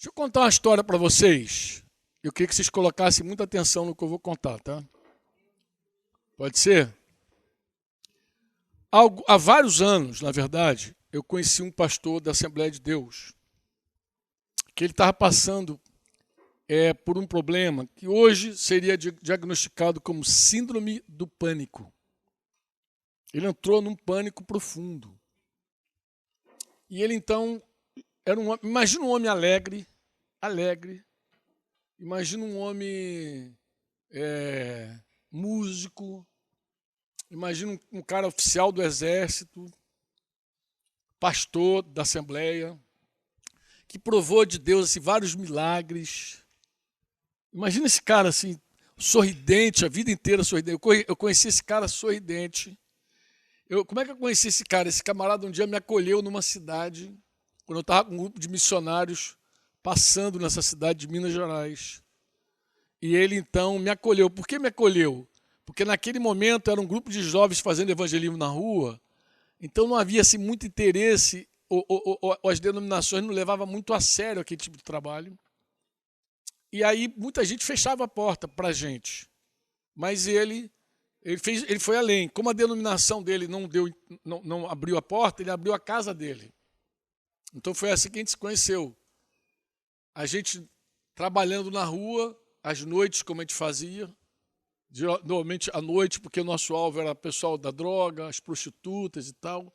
Deixa eu contar uma história para vocês. Eu queria que vocês colocassem muita atenção no que eu vou contar, tá? Pode ser? Há vários anos, na verdade, eu conheci um pastor da Assembleia de Deus, que ele estava passando por um problema que hoje seria diagnosticado como síndrome do pânico. Ele entrou num pânico profundo. E ele então imagina um homem alegre, imagina um homem músico, imagina um cara oficial do exército, pastor da Assembleia, que provou de Deus assim, vários milagres. Imagina esse cara assim, sorridente, a vida inteira sorridente. Eu conheci esse cara sorridente. Como é que eu conheci esse cara? Esse camarada um dia me acolheu numa cidade, quando eu estava com um grupo de missionários passando nessa cidade de Minas Gerais. E ele então me acolheu. Por que me acolheu? Porque naquele momento era um grupo de jovens fazendo evangelismo na rua, então não havia assim, muito interesse, ou as denominações não levavam muito a sério aquele tipo de trabalho. E aí muita gente fechava a porta para a gente. Mas ele foi além. Como a denominação dele não abriu a porta, ele abriu a casa dele. Então foi assim que a gente se conheceu. A gente trabalhando na rua, às noites, como a gente fazia, normalmente à noite, porque o nosso alvo era o pessoal da droga, as prostitutas e tal.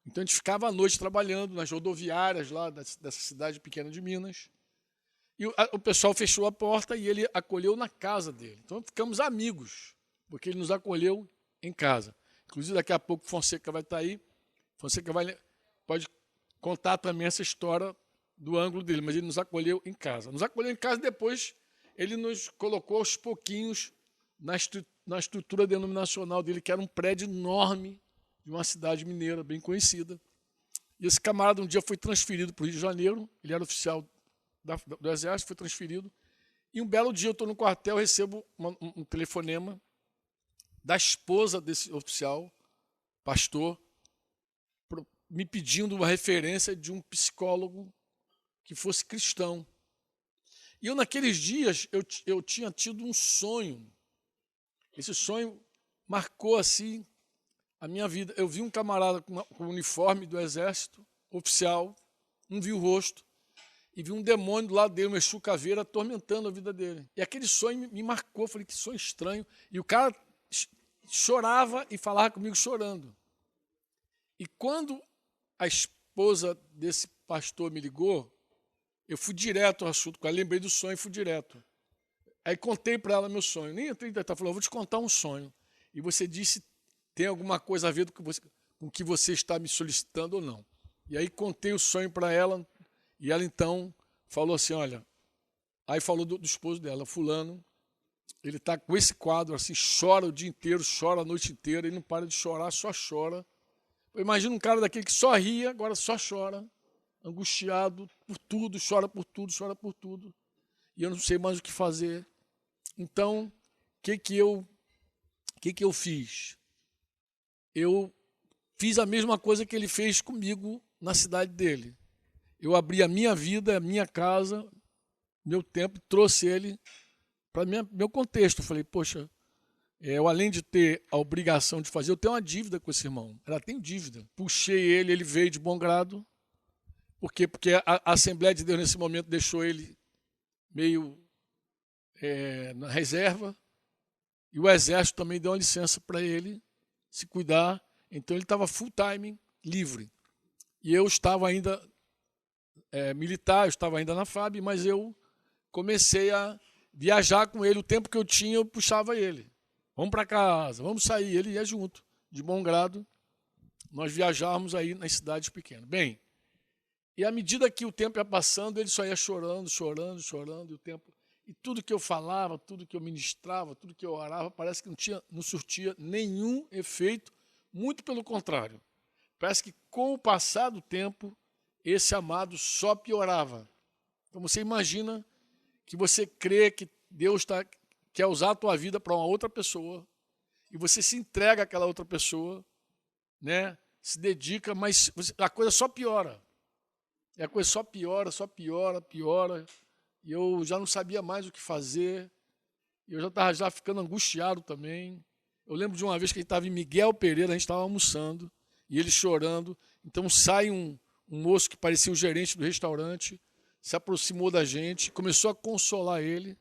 Então a gente ficava à noite trabalhando nas rodoviárias lá dessa cidade pequena de Minas. E o pessoal fechou a porta e ele acolheu na casa dele. Então ficamos amigos, porque ele nos acolheu em casa. Inclusive daqui a pouco Fonseca vai estar aí. Fonseca pode contar também essa história do ângulo dele, mas ele nos acolheu em casa. Nos acolheu em casa e depois ele nos colocou aos pouquinhos na estrutura denominacional dele, que era um prédio enorme de uma cidade mineira bem conhecida. E esse camarada um dia foi transferido para o Rio de Janeiro, ele era oficial do Exército, foi transferido. E um belo dia eu estou no quartel, recebo um telefonema da esposa desse oficial, pastor, me pedindo uma referência de um psicólogo que fosse cristão. E eu, naqueles dias, eu tinha tido um sonho. Esse sonho marcou assim a minha vida. Eu vi um camarada com o uniforme do exército, oficial, não vi o rosto, e vi um demônio do lado dele, uma Exu Caveira, atormentando a vida dele. E aquele sonho me marcou, falei, que sonho estranho. E o cara chorava e falava comigo chorando. E quando a esposa desse pastor me ligou, eu fui direto ao assunto, eu lembrei do sonho e fui direto. Aí contei para ela meu sonho. Nem entrei em detalhe, falou, vou te contar um sonho. E você disse, tem alguma coisa a ver com o que você está me solicitando ou não. E aí contei o sonho para ela, e ela então falou assim, olha, aí falou do esposo dela, fulano, ele está com esse quadro assim, chora o dia inteiro, chora a noite inteira, ele não para de chorar, só chora. Eu imagino um cara daquele que só ria, agora só chora, angustiado por tudo, chora por tudo, chora por tudo. E eu não sei mais o que fazer. Então, o que eu fiz? Eu fiz a mesma coisa que ele fez comigo na cidade dele. Eu abri a minha vida, a minha casa, meu tempo, trouxe ele para meu contexto. Eu falei, poxa, eu além de ter a obrigação de fazer, eu tenho uma dívida com esse irmão. Ela tem dívida. Puxei ele veio de bom grado. Por quê? Porque a Assembleia de Deus, nesse momento, deixou ele meio na reserva. E o Exército também deu uma licença para ele se cuidar. Então ele estava full time, livre. E eu estava ainda militar, eu estava ainda na FAB, mas eu comecei a viajar com ele. O tempo que eu tinha, eu puxava ele. Vamos para casa, vamos sair. Ele ia junto, de bom grado. Nós viajávamos aí nas cidades pequenas. Bem, e à medida que o tempo ia passando, ele só ia chorando, chorando, chorando. E tudo que eu falava, tudo que eu ministrava, tudo que eu orava, parece que não surtia nenhum efeito. Muito pelo contrário. Parece que com o passar do tempo, esse amado só piorava. Então você imagina que você crê que Deus quer usar a tua vida para uma outra pessoa, e você se entrega àquela outra pessoa, né? Se dedica, mas a coisa só piora. E a coisa só piora, piora. E eu já não sabia mais o que fazer. E eu já estava já ficando angustiado também. Eu lembro de uma vez que ele estava em Miguel Pereira, a gente estava almoçando, e ele chorando. Então sai um moço que parecia o gerente do restaurante, se aproximou da gente, começou a consolar ele.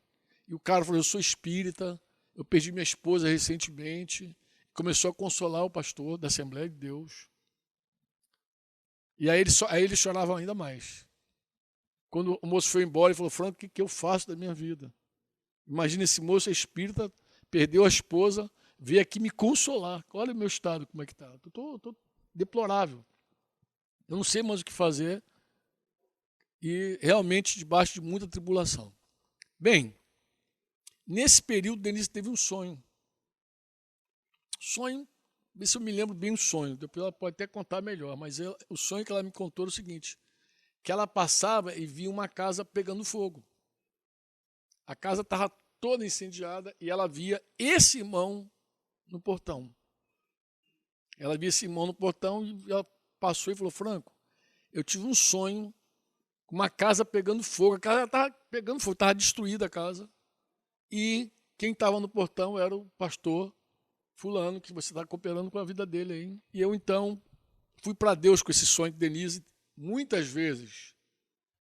E o cara falou, eu sou espírita, eu perdi minha esposa recentemente. Começou a consolar o pastor da Assembleia de Deus. E aí ele chorava ainda mais. Quando o moço foi embora, ele falou, Franco, o que eu faço da minha vida? Imagina, esse moço é espírita, perdeu a esposa, veio aqui me consolar. Olha o meu estado, como é que está. Estou deplorável. Eu não sei mais o que fazer e realmente debaixo de muita tribulação. Bem, nesse período, Denise teve um sonho. Sonho, vê se eu me lembro bem o sonho, depois ela pode até contar melhor, mas o sonho que ela me contou era o seguinte, que ela passava e via uma casa pegando fogo. A casa estava toda incendiada e ela via esse irmão no portão. Ela via esse irmão no portão e ela passou e falou, Franco, eu tive um sonho com uma casa pegando fogo. A casa estava pegando fogo, estava destruída a casa. E quem estava no portão era o pastor fulano, que você está cooperando com a vida dele aí. E eu, então, fui para Deus com esse sonho de Denise. Muitas vezes,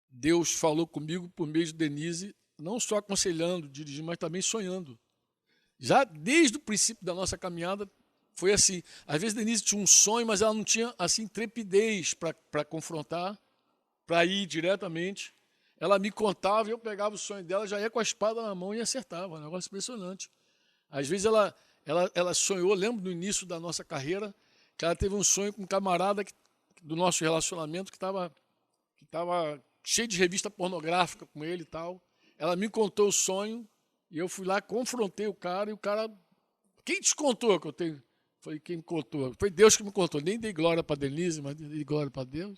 Deus falou comigo por meio de Denise, não só aconselhando, dirigindo, mas também sonhando. Já desde o princípio da nossa caminhada, foi assim. Às vezes, Denise tinha um sonho, mas ela não tinha assim trepidez para confrontar, para ir diretamente. Ela me contava, eu pegava o sonho dela, já ia com a espada na mão e acertava. Um negócio impressionante. Às vezes ela sonhou, lembro no início da nossa carreira, que ela teve um sonho com um camarada do nosso relacionamento que estava cheio de revista pornográfica com ele e tal. Ela me contou o sonho e eu fui lá, confrontei o cara e o cara... Quem te contou que eu tenho? Falei, quem me contou? Foi Deus que me contou. Nem dei glória para Denise, mas dei glória para Deus.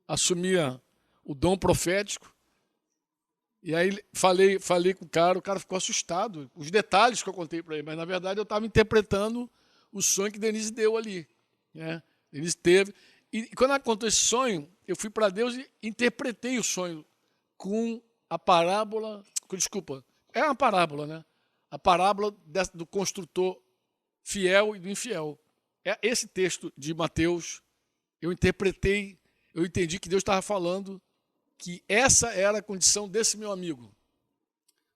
Assumia o dom profético. E aí falei com o cara ficou assustado. Os detalhes que eu contei para ele, mas na verdade eu estava interpretando o sonho que Denise deu ali. Né? Denise teve. E quando ela contou esse sonho, eu fui para Deus e interpretei o sonho com a parábola. Desculpa, é uma parábola, né? A parábola do construtor fiel e do infiel. É esse texto de Mateus, eu interpretei, eu entendi que Deus estava falando que essa era a condição desse meu amigo.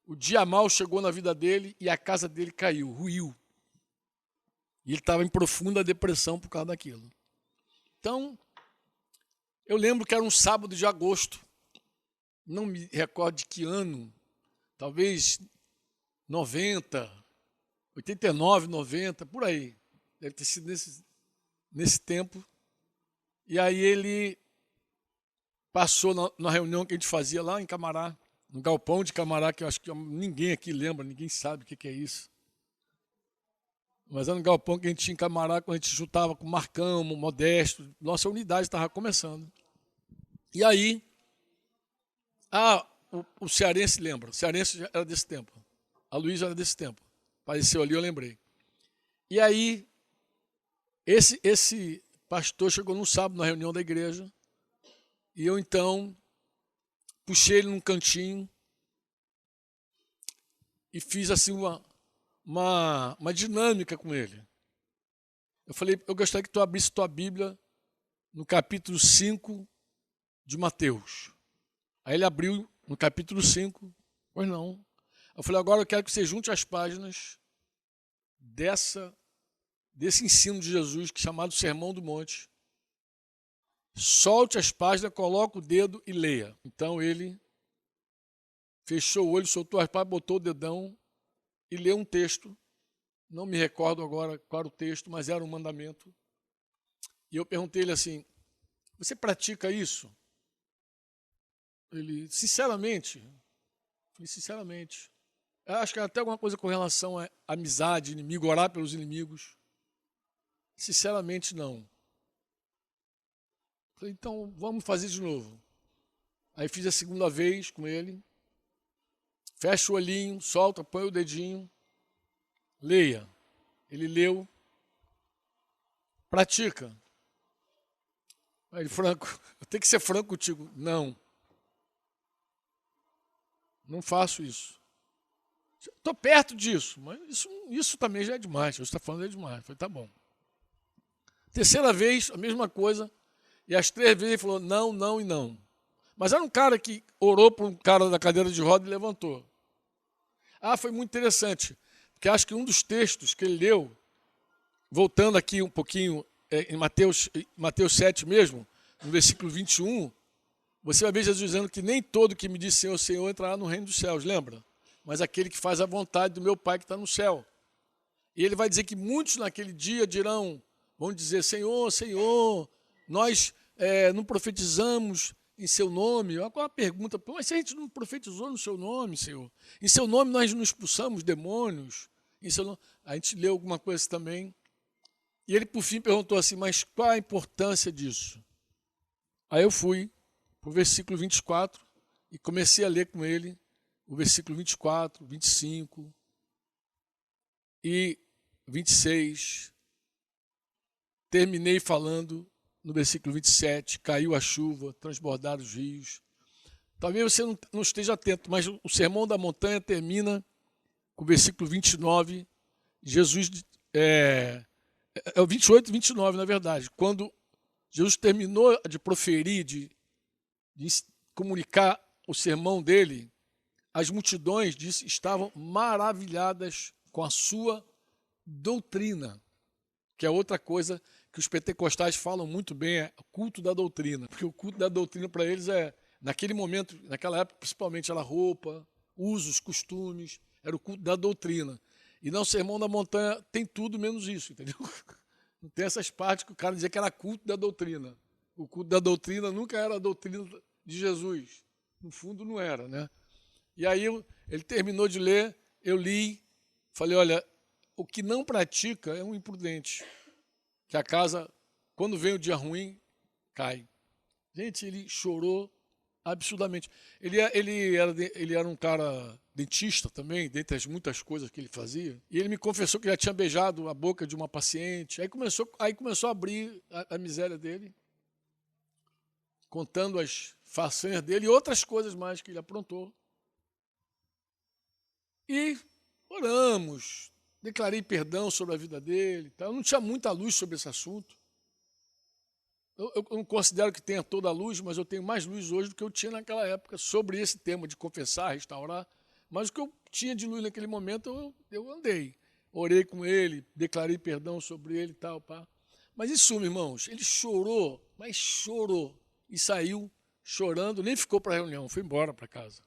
O dia mal chegou na vida dele e a casa dele caiu, ruiu. E ele estava em profunda depressão por causa daquilo. Então, eu lembro que era um sábado de agosto. Não me recordo de que ano. Talvez 90, 89, 90, por aí. Deve ter sido nesse tempo. E aí ele passou na reunião que a gente fazia lá em Camará, no galpão de Camará, que eu acho que ninguém aqui lembra, ninguém sabe o que é isso. Mas era um galpão que a gente tinha em Camará, quando a gente juntava com Marcão, Modesto, nossa unidade estava começando. E aí, o cearense lembra, o cearense era desse tempo, a Luísa era desse tempo, apareceu ali, eu lembrei. E aí, esse pastor chegou num sábado na reunião da igreja, e eu então puxei ele num cantinho e fiz assim uma dinâmica com ele. Eu falei, eu gostaria que tu abrisse tua Bíblia no capítulo 5 de Mateus. Aí ele abriu no capítulo 5, pois não. Eu falei, agora eu quero que você junte as páginas desse ensino de Jesus, que é chamado Sermão do Monte. Solte as páginas, coloca o dedo e leia. Então ele fechou o olho, soltou as páginas, botou o dedão e leu um texto. Não me recordo agora qual era o texto, mas era um mandamento. E eu perguntei ele assim, você pratica isso? Ele, sinceramente, eu acho que até alguma coisa com relação a amizade, inimigo, orar pelos inimigos. Sinceramente, não. Falei, então vamos fazer de novo. Aí fiz a segunda vez com ele. Fecha o olhinho, solta, põe o dedinho. Leia. Ele leu. Pratica. Aí ele, Franco, eu tenho que ser franco contigo. Não, não faço isso. Estou perto disso, mas isso também já é demais. Você está falando é demais. Eu falei, tá bom. Terceira vez, a mesma coisa. E as 3 vezes ele falou não, não e não. Mas era um cara que orou para um cara da cadeira de roda e levantou. Ah, foi muito interessante. Porque acho que um dos textos que ele leu, voltando aqui um pouquinho em Mateus 7 mesmo, no versículo 21, você vai ver Jesus dizendo que nem todo que me diz Senhor, Senhor entrará no reino dos céus, lembra? Mas aquele que faz a vontade do meu Pai que está no céu. E ele vai dizer que muitos naquele dia vão dizer, Senhor, Senhor, nós não profetizamos em seu nome. Agora a pergunta, mas se a gente não profetizou no seu nome, Senhor? Em seu nome nós não expulsamos demônios? Em seu nome... A gente leu alguma coisa também. E ele, por fim, perguntou assim, mas qual a importância disso? Aí eu fui para o versículo 24 e comecei a ler com ele o versículo 24, 25 e 26. Terminei falando no versículo 27, caiu a chuva, transbordaram os rios. Talvez você não esteja atento, mas o Sermão da Montanha termina com o versículo 29. Jesus, é o 28 e 29, na verdade. Quando Jesus terminou de proferir, de comunicar o sermão dele, as multidões estavam maravilhadas com a sua doutrina, que é outra coisa que os pentecostais falam muito bem, é o culto da doutrina. Porque o culto da doutrina para eles naquele momento, naquela época principalmente, era roupa, usos, costumes, era o culto da doutrina. E no Sermão da Montanha tem tudo menos isso, entendeu? Não tem essas partes que o cara dizia que era culto da doutrina. O culto da doutrina nunca era a doutrina de Jesus. No fundo não era, né? E aí ele terminou de ler, eu li, falei, olha, o que não pratica é um imprudente, que a casa, quando vem o dia ruim, cai. Gente, ele chorou absurdamente. Ele era um cara dentista também, dentre as muitas coisas que ele fazia, e ele me confessou que já tinha beijado a boca de uma paciente, aí começou a abrir a miséria dele, contando as façanhas dele e outras coisas mais que ele aprontou. E oramos, declarei perdão sobre a vida dele. Eu não tinha muita luz sobre esse assunto. Eu não considero que tenha toda a luz, mas eu tenho mais luz hoje do que eu tinha naquela época sobre esse tema de confessar, restaurar. Mas o que eu tinha de luz naquele momento, eu andei. Orei com ele, declarei perdão sobre ele e tal. Pá. Mas em suma, irmãos, ele chorou, mas chorou. E saiu chorando, nem ficou para a reunião, foi embora para casa.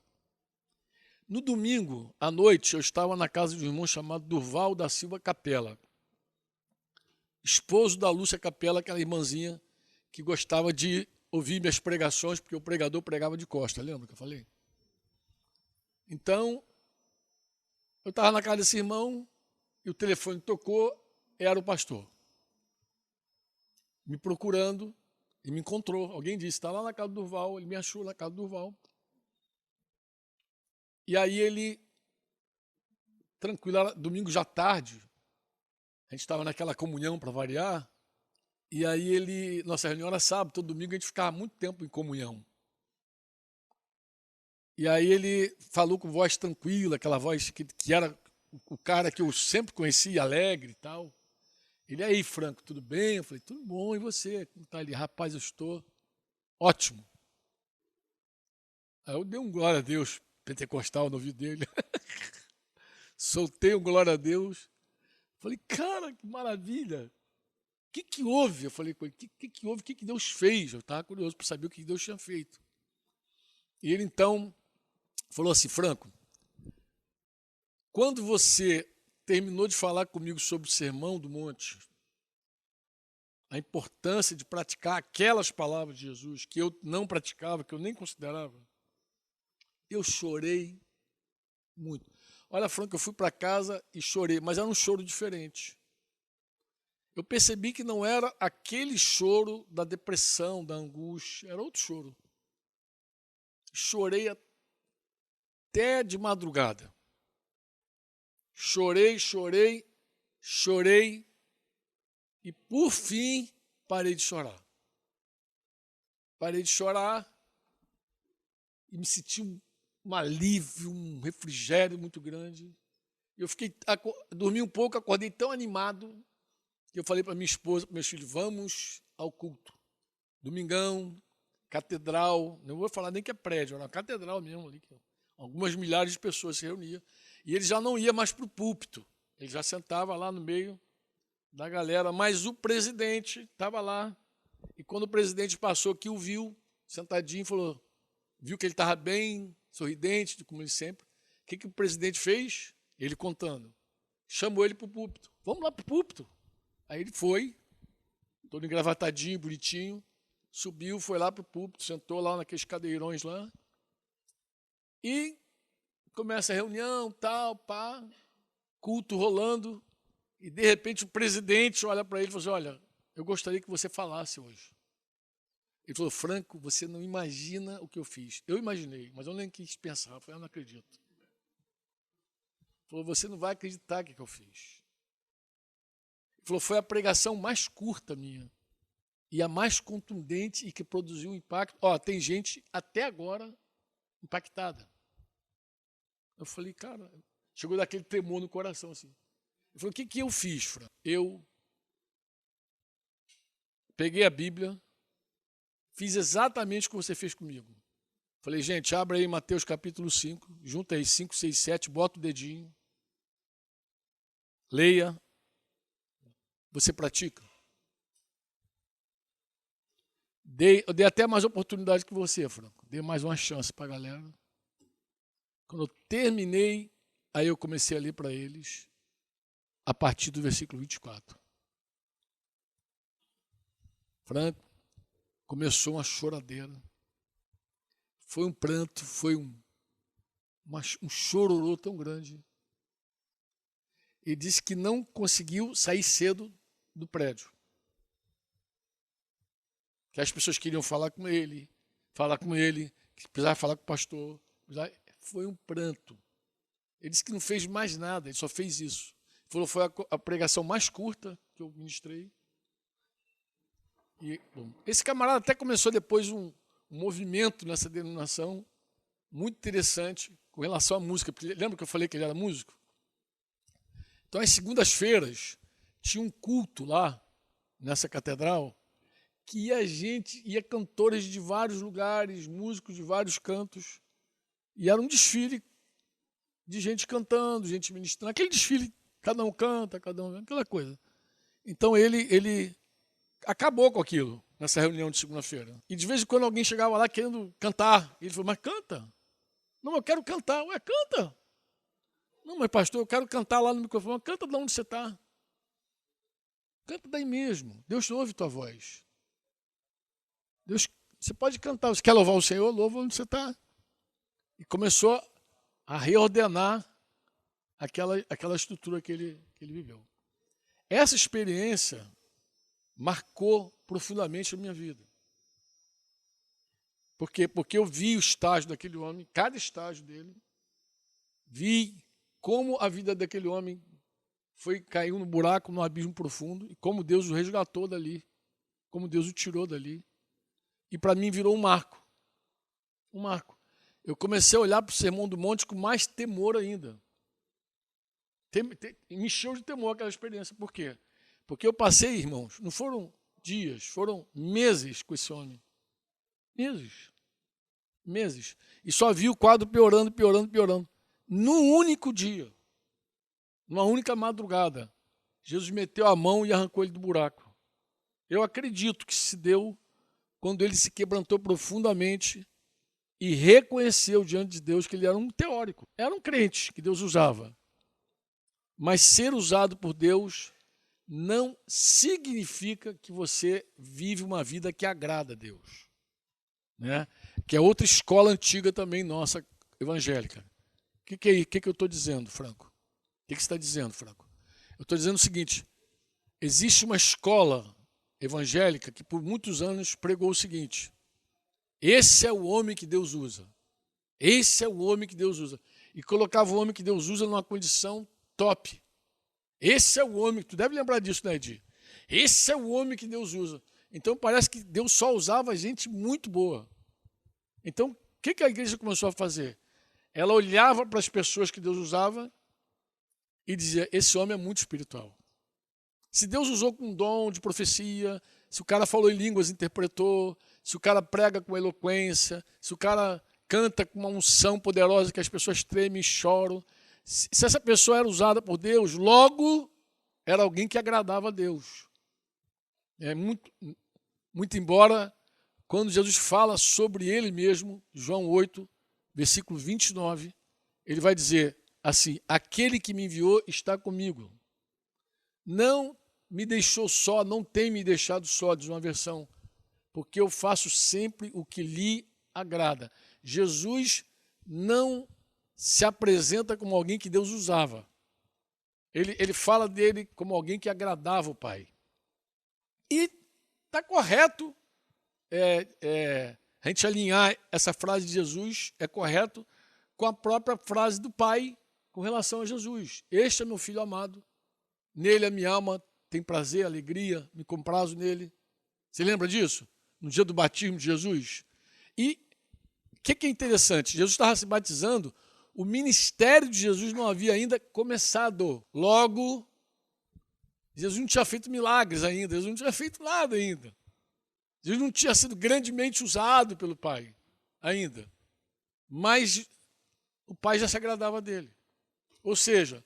No domingo, à noite, eu estava na casa de um irmão chamado Durval da Silva Capela, esposo da Lúcia Capela, aquela irmãzinha que gostava de ouvir minhas pregações, porque o pregador pregava de costa, lembra que eu falei? Então, eu estava na casa desse irmão e o telefone tocou, era o pastor. Me procurando e me encontrou. Alguém disse, está lá na casa do Durval, ele me achou na casa do Durval. E aí ele, tranquilo, domingo já tarde, a gente estava naquela comunhão para variar, e aí nossa reunião era sábado, todo domingo a gente ficava muito tempo em comunhão. E aí ele falou com voz tranquila, aquela voz que era o cara que eu sempre conheci, alegre e tal. Ele, aí, Franco, tudo bem? Eu falei, tudo bom, e você? Como tá ali? Rapaz, eu estou ótimo. Aí eu dei um glória a Deus, pentecostal no ouvido dele. Soltei um glória a Deus. Falei, cara, que maravilha. O que houve? Eu falei com ele, o que houve? O que Deus fez? Eu estava curioso para saber o que Deus tinha feito. E ele então falou assim, Franco, quando você terminou de falar comigo sobre o Sermão do Monte, a importância de praticar aquelas palavras de Jesus que eu não praticava, que eu nem considerava, eu chorei muito. Olha, Franco, eu fui para casa e chorei, mas era um choro diferente. Eu percebi que não era aquele choro da depressão, da angústia, era outro choro. Chorei até de madrugada. Chorei, e por fim parei de chorar. parei de chorar e me senti um alívio, um refrigério muito grande. Eu dormi um pouco, acordei tão animado que eu falei para minha esposa, para meus filhos, vamos ao culto. Domingão, catedral, não vou falar nem que é prédio, era uma catedral mesmo ali, que algumas milhares de pessoas se reuniam. E ele já não ia mais para o púlpito, ele já sentava lá no meio da galera, mas o presidente estava lá. E quando o presidente passou aqui, o viu, sentadinho, falou, viu que ele estava bem, sorridente, como ele sempre. O que o presidente fez? Ele contando. Chamou ele para o púlpito. Vamos lá para o púlpito. Aí ele foi, todo engravatadinho, bonitinho, subiu, foi lá para o púlpito, sentou lá naqueles cadeirões lá. E começa a reunião, tal, pá, culto rolando. E, de repente, o presidente olha para ele e fala assim, olha, eu gostaria que você falasse hoje. Ele falou, Franco, você não imagina o que eu fiz. Eu imaginei, mas eu nem quis pensar. Eu falei, eu não acredito. Ele falou, você não vai acreditar o que eu fiz. Ele falou, foi a pregação mais curta minha e a mais contundente e que produziu um impacto. Tem gente até agora impactada. Eu falei, cara, chegou daquele tremor no coração assim. Ele falou, o que eu fiz, Franco? Eu peguei a Bíblia, fiz exatamente o que você fez comigo. Falei, gente, abre aí Mateus capítulo 5, junta aí 5, 6, 7, bota o dedinho, leia, você pratica. Eu dei até mais oportunidade que você, Franco. Dei mais uma chance para a galera. Quando eu terminei, aí eu comecei a ler para eles, a partir do versículo 24. Franco, começou uma choradeira. Foi um pranto, foi um chororô tão grande. Ele disse que não conseguiu sair cedo do prédio. Que as pessoas queriam falar com ele, que precisava falar com o pastor. Foi um pranto. Ele disse que não fez mais nada, ele só fez isso. Ele falou, foi a pregação mais curta que eu ministrei. E, bom, esse camarada até começou depois um movimento nessa denominação muito interessante com relação à música. Lembra que eu falei que ele era músico? Então, às segundas-feiras, tinha um culto lá, nessa catedral, que ia cantores de vários lugares, músicos de vários cantos, e era um desfile de gente cantando, gente ministrando. Aquele desfile, cada um canta, aquela coisa. Então, ele acabou com aquilo nessa reunião de segunda-feira. E de vez em quando alguém chegava lá querendo cantar. E ele falou, mas canta. Não, eu quero cantar. Ué, canta. Não, mas pastor, eu quero cantar lá no microfone. Canta de onde você está. Canta daí mesmo. Deus ouve tua voz. Você pode cantar. Você quer louvar o Senhor? Louva onde você está. E começou a reordenar aquela estrutura que ele viveu. Essa experiência marcou profundamente a minha vida. Por quê? Porque eu vi o estágio daquele homem, cada estágio dele, vi como a vida daquele homem caiu no buraco, no abismo profundo, e como Deus o resgatou dali, como Deus o tirou dali. E para mim virou um marco. Um marco. Eu comecei a olhar para o Sermão do Monte com mais temor ainda. Me encheu de temor aquela experiência. Por quê? Porque eu passei, irmãos, não foram dias, foram meses com esse homem. Meses. E só vi o quadro piorando. Num único dia, numa única madrugada, Jesus meteu a mão e arrancou ele do buraco. Eu acredito que se deu quando ele se quebrantou profundamente e reconheceu diante de Deus que ele era um teórico. Era um crente que Deus usava. Mas ser usado por Deus não significa que você vive uma vida que agrada a Deus. Né? Que é outra escola antiga também nossa, evangélica. O que eu estou dizendo, Franco? O que você está dizendo, Franco? Eu estou dizendo o seguinte, existe uma escola evangélica que por muitos anos pregou o seguinte, esse é o homem que Deus usa. Esse é o homem que Deus usa. E colocava o homem que Deus usa numa condição top. Esse é o homem, tu deve lembrar disso, né, Edi? Esse é o homem que Deus usa. Então parece que Deus só usava gente muito boa. Então, o que a igreja começou a fazer? Ela olhava para as pessoas que Deus usava e dizia, esse homem é muito espiritual. Se Deus usou com um dom de profecia, se o cara falou em línguas, interpretou, se o cara prega com eloquência, se o cara canta com uma unção poderosa que as pessoas tremem e choram, se essa pessoa era usada por Deus, logo era alguém que agradava a Deus. Muito embora, quando Jesus fala sobre ele mesmo, João 8, versículo 29, ele vai dizer assim, aquele que me enviou está comigo. Não me deixou só, não tem me deixado só, diz uma versão, porque eu faço sempre o que lhe agrada. Jesus não se apresenta como alguém que Deus usava. Ele fala dele como alguém que agradava o Pai. E está correto a gente alinhar essa frase de Jesus, é correto com a própria frase do Pai com relação a Jesus. Este é meu filho amado, nele a minha alma tem prazer, alegria, me comprazo nele. Você lembra disso? No dia do batismo de Jesus? E o que é interessante? Jesus estava se batizando, o ministério de Jesus não havia ainda começado. Logo, Jesus não tinha feito milagres ainda, Jesus não tinha feito nada ainda. Jesus não tinha sido grandemente usado pelo Pai ainda. Mas o Pai já se agradava dele. Ou seja,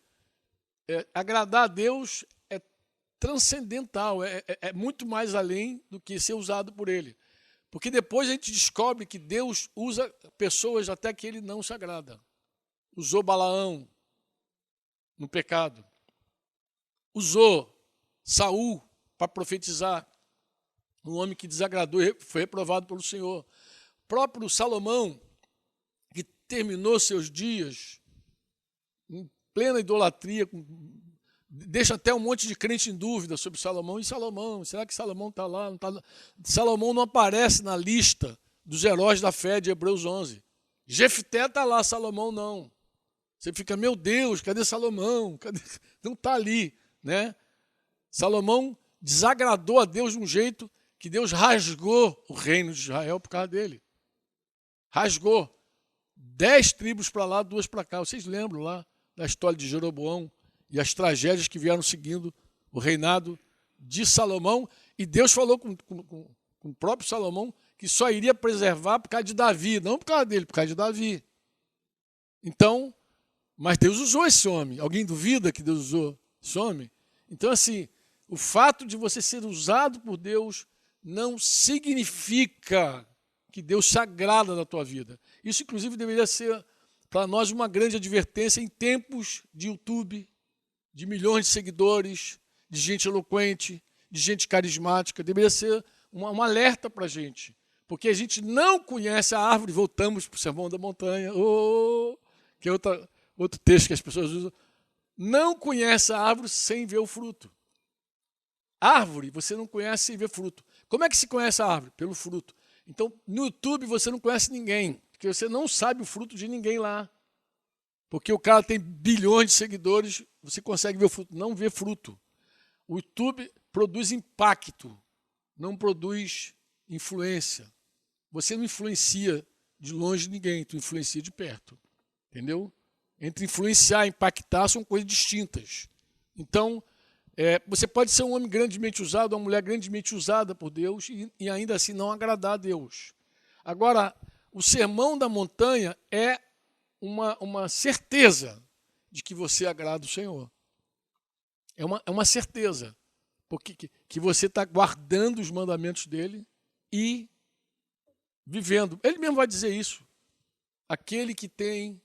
agradar a Deus é transcendental, é muito mais além do que ser usado por ele. Porque depois a gente descobre que Deus usa pessoas até que ele não se agrada. Usou Balaão no pecado. Usou Saul para profetizar. Um homem que desagradou e foi reprovado pelo Senhor. O próprio Salomão, que terminou seus dias em plena idolatria, deixa até um monte de crente em dúvida sobre Salomão. E Salomão, será que Salomão está lá? Não tá lá? Salomão não aparece na lista dos heróis da fé de Hebreus 11. Jefté está lá, Salomão não. Você fica, meu Deus, cadê Salomão? Cadê? Não está ali, né? Salomão desagradou a Deus de um jeito que Deus rasgou o reino de Israel por causa dele. Rasgou. 10 tribos para lá, 2 para cá. Vocês lembram lá da história de Jeroboão e as tragédias que vieram seguindo o reinado de Salomão. E Deus falou com o próprio Salomão que só iria preservar por causa de Davi, não por causa dele, por causa de Davi. Então, mas Deus usou esse homem. Alguém duvida que Deus usou esse homem? Então, assim, o fato de você ser usado por Deus não significa que Deus se agrada da tua vida. Isso, inclusive, deveria ser para nós uma grande advertência em tempos de YouTube, de milhões de seguidores, de gente eloquente, de gente carismática. Deveria ser um alerta para a gente, porque a gente não conhece a árvore. Voltamos para o Sermão da Montanha, que é outro texto que as pessoas usam. Não conhece a árvore sem ver o fruto. Árvore você não conhece sem ver fruto. Como é que se conhece a árvore? Pelo fruto. Então, no YouTube você não conhece ninguém, porque você não sabe o fruto de ninguém lá. Porque o cara tem bilhões de seguidores, você consegue ver o fruto. Não vê fruto. O YouTube produz impacto, não produz influência. Você não influencia de longe ninguém, tu influencia de perto. Entendeu? Entre influenciar e impactar são coisas distintas. Então, você pode ser um homem grandemente usado, uma mulher grandemente usada por Deus e ainda assim não agradar a Deus. Agora, o Sermão da Montanha é uma certeza de que você agrada o Senhor. É uma certeza, porque que você está guardando os mandamentos dele e vivendo. Ele mesmo vai dizer isso. Aquele que tem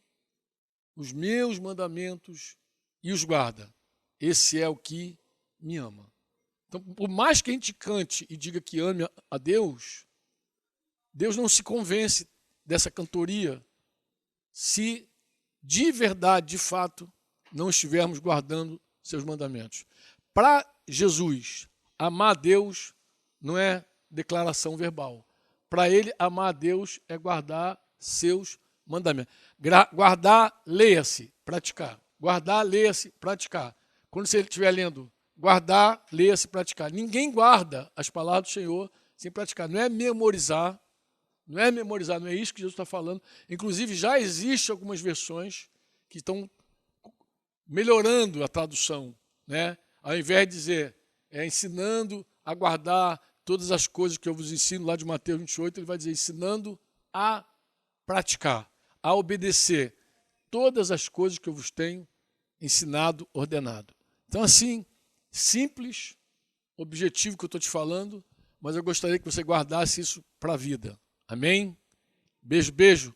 os meus mandamentos e os guarda, esse é o que me ama. Então, por mais que a gente cante e diga que ame a Deus, Deus não se convence dessa cantoria se de verdade, de fato, não estivermos guardando seus mandamentos. Para Jesus, amar a Deus não é declaração verbal. Para ele, amar a Deus é guardar seus mandamentos. Guardar, leia-se, praticar. Guardar, leia-se, praticar. Quando você estiver lendo Guardar, ler, se praticar. Ninguém guarda as palavras do Senhor sem praticar. Não é memorizar, não é isso que Jesus está falando. Inclusive, já existem algumas versões que estão melhorando a tradução, né? Ao invés de dizer, ensinando a guardar todas as coisas que eu vos ensino, lá de Mateus 28, ele vai dizer, ensinando a praticar, a obedecer todas as coisas que eu vos tenho ensinado, ordenado. Então, assim, simples, objetivo que eu estou te falando, mas eu gostaria que você guardasse isso para a vida. Amém? Beijo, beijo.